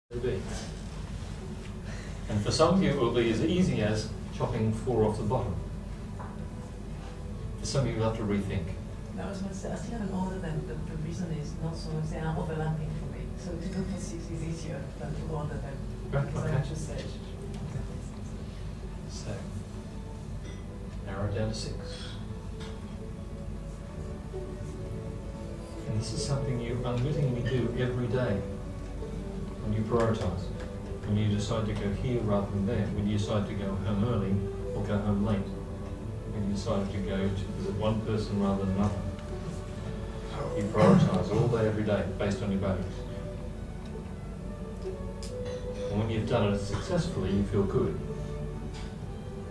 be. And for some of you it will be as easy as chopping 4 off the bottom. For some of you will have to rethink. No, I was going to say, I still haven't ordered them, but the reason is not so much they are overlapping for me. So to do for 6 is easier than to order them. Right, Because okay. I just said. So, narrow down to 6. And this is something you unwittingly do every day when you prioritise. When you decide to go here rather than there. When you decide to go home early or go home late. When you decide to go to visit one person rather than another. You prioritise all day, every day, based on your values. And when you've done it successfully, you feel good.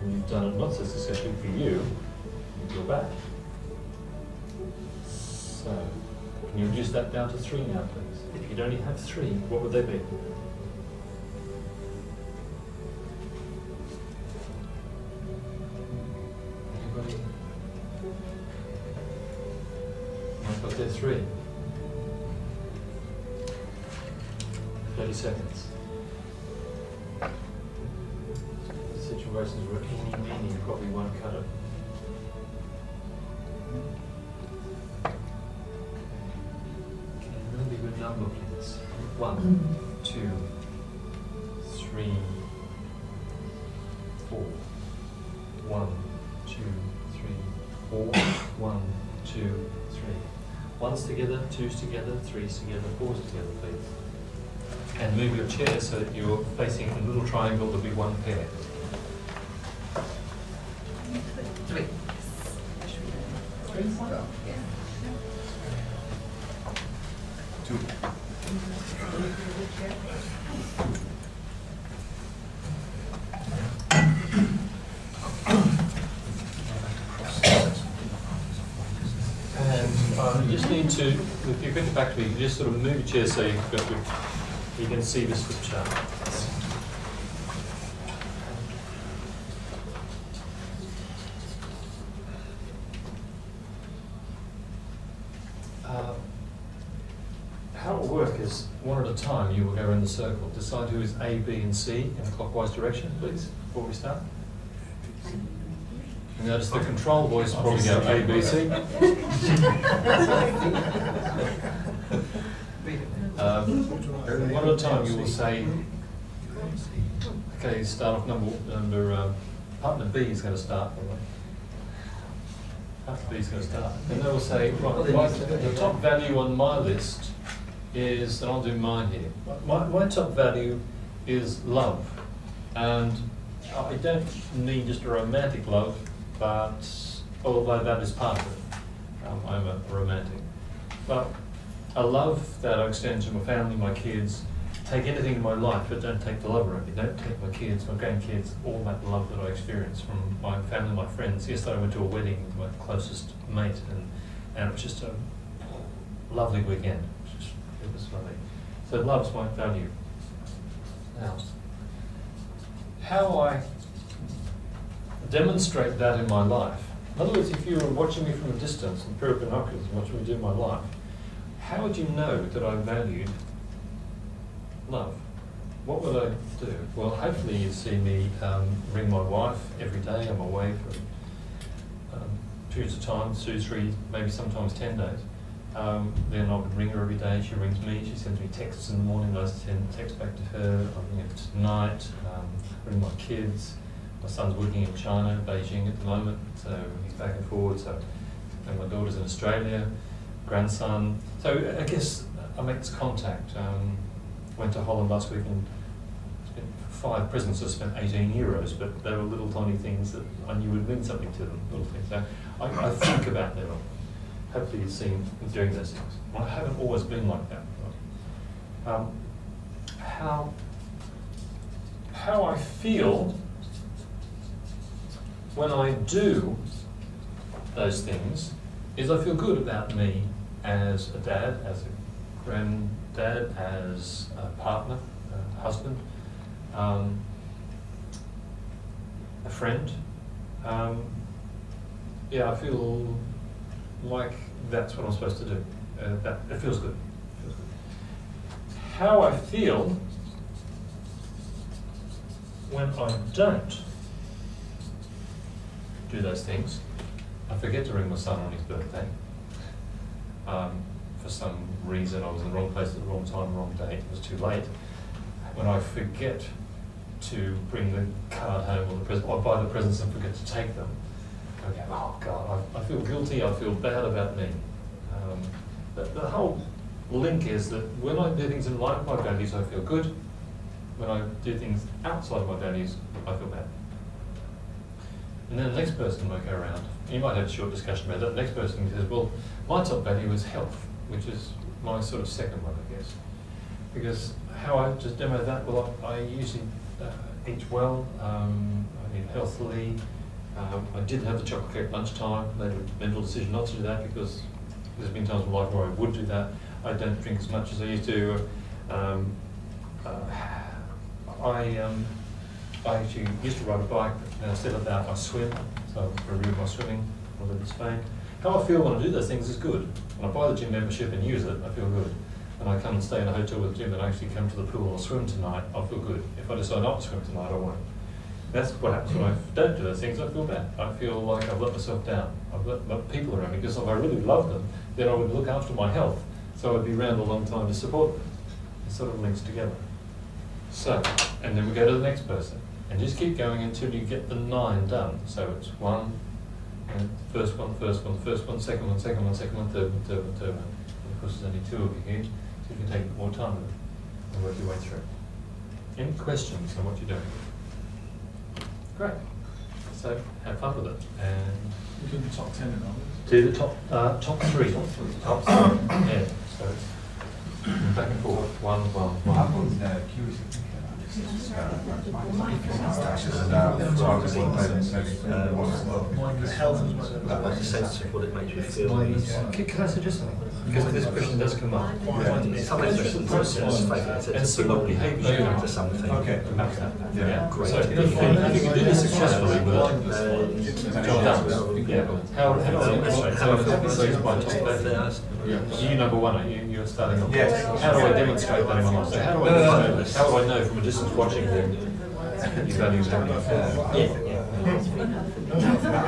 When you've done it not so successfully for you, you feel bad. So, can you reduce that down to 3 now, please? If you'd only have 3, what would they be? Anybody? I've got there 3. 30 seconds. Situations where eeny, meeny, you probably won't cut it. Can you remember your number, please? 1, 2, 3, 4. 1, 2, 3, 4. 1, 2, 3. 1's together, 2's together, 3's together, 4's together, please. And move your chair so that you're facing a little triangle. There'll be 1 pair. 3. 3? Yeah. 2. And you just need to, if you bring it back to me, you just sort of move your chair so you can see this flip chart. How it will work is, one at a time, you will go in the circle. Decide who is A, B, and C in a clockwise direction, please, before we start. And notice the control voice will probably go A, B, C. One at a time, you will say, okay, start off partner B is going to start. Partner B is going to start. And they will say, right, the top value on my list is, and I'll do mine here. My top value is love. And I don't mean just a romantic love, but although that is part of it. I'm a romantic. But a love that I extend to my family, my kids. Take anything in my life, but don't take the love around me. Don't take my kids, my grandkids, all that love that I experience from my family, my friends. Yesterday I went to a wedding with my closest mate, and it was just a lovely weekend. It was lovely. So love's my value. Now, how I demonstrate that in my life. In other words, if you were watching me from a distance, and pair of binoculars, and watching me do my life, how would you know that I valued love? What would I do? Well, hopefully you'd see me ring my wife every day. I'm away for periods of time, 2, 3, maybe sometimes 10 days. Then I would ring her every day. She rings me. She sends me texts in the morning. I send texts back to her. I ring her tonight. Ring my kids. My son's working in China, Beijing at the moment, so he's back and forward. So, and my daughter's in Australia. Grandson. So I guess I make this contact. Went to Holland last week and spent 5 presents. I spent 18 euros, but they were little tiny things that I knew would mean something to them. Little things. So I think about them. Hopefully you've seen me doing those things. I haven't always been like that. How I feel when I do those things is I feel good about me as a dad, as a granddad, as a partner, a husband, a friend. Yeah, I feel like that's what I'm supposed to do. It feels good. How I feel when I don't do those things, I forget to ring my son on his birthday. For some reason, I was in the wrong place at the wrong time, wrong date. It was too late. When I forget to bring the card home or the present, or buy the presents and forget to take them, I go, oh God, I feel guilty. I feel bad about me. The whole link is that when I do things in line with my values, I feel good. When I do things outside of my values, I feel bad. And then the next person might go around. You might have a short discussion about that. The next person says, well, my top value is health, which is my sort of second one, I guess. Because how I just demo that, well, I usually eat well, I eat healthily. I did have the chocolate cake at lunchtime, made a mental decision not to do that because there's been times in my life where I would do that. I don't drink as much as I used to. I actually used to ride a bike, and instead of that I swim, so I review my swimming, I live in Spain. How I feel when I do those things is good. When I buy the gym membership and use it, I feel good. When I come and stay in a hotel with a gym and actually come to the pool or swim tonight, I feel good. If I decide not to swim tonight, I won't. That's what happens when I don't do those things. I feel bad. I feel like I've let myself down. I've let people around me, because if I really loved them, then I would look after my health. So I'd be around a long time to support them. It sort of links together. So, and then we go to the next person. And just keep going until you get the 9 done. So it's 1, and first one, second one, second one, second one, third one, third one, third one. And of course there's only 2 of you here, so you can take more time with it and work your way through. Any questions on what you're doing? Great. So have fun with it. And we're doing the top 10 and all. Do the top 3. Top 3. Yeah. So it's back and forth. 1, 1, 1. I was curious to think about the sense of what it makes you feel. Can I suggest something? Because this question does come up. Sometimes there's some process, and see what behaviour to something. Okay. Yeah. Great. So if you can do this successfully with it, job done. Yeah. How do I demonstrate? So it's my top value. You number 1, are you? You're starting off. Yes. How do I demonstrate that in my life? So how do I demonstrate this? How would I know from a distance watching them your values happening? I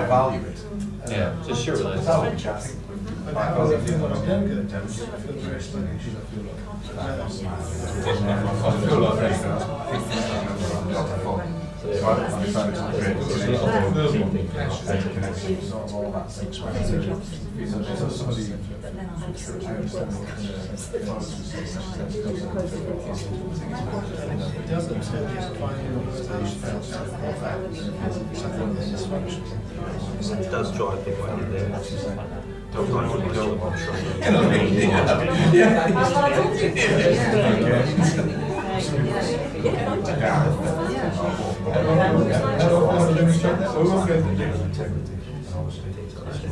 value it. Yeah, just share with us. I feel like I'm going to demonstrate. I feel very sluggish. I feel It does drive people out of there.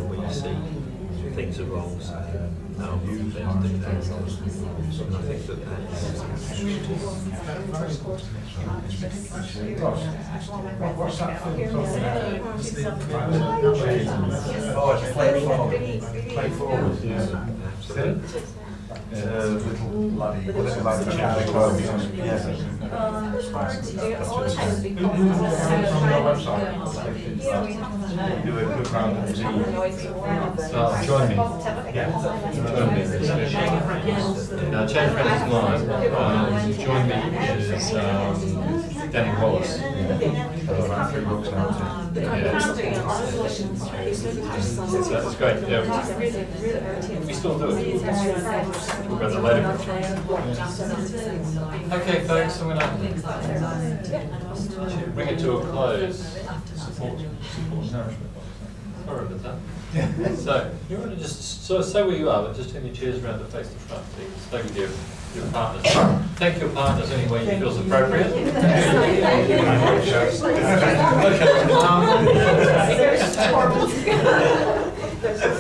Where you see things are wrong, so no, you do that. And I think that Oh, it's play forward. Play forward. yeah, absolutely. Little bloody, whatever, like the Catholic Club. Do a quick round of tea. Join me. Join me in this. Now, change friends is mine. Join me is Danny Wallace. Around 3 books now too. That's great. Yeah. We still do it. We'll go to the later. Okay, folks, I'm going to bring it to a close. Support nourishment. Sorry about that. So, you want to just sort of say where you are, but just turn your chairs around to face the front, please. Stay with your partners. Thank your partners any way you feel is appropriate.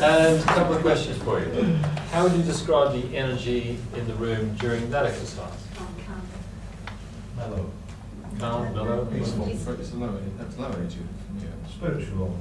And a couple of questions for you. How would you describe the energy in the room during that exercise? Mellow. Calm, mellow, peaceful. It's low energy. Spiritual.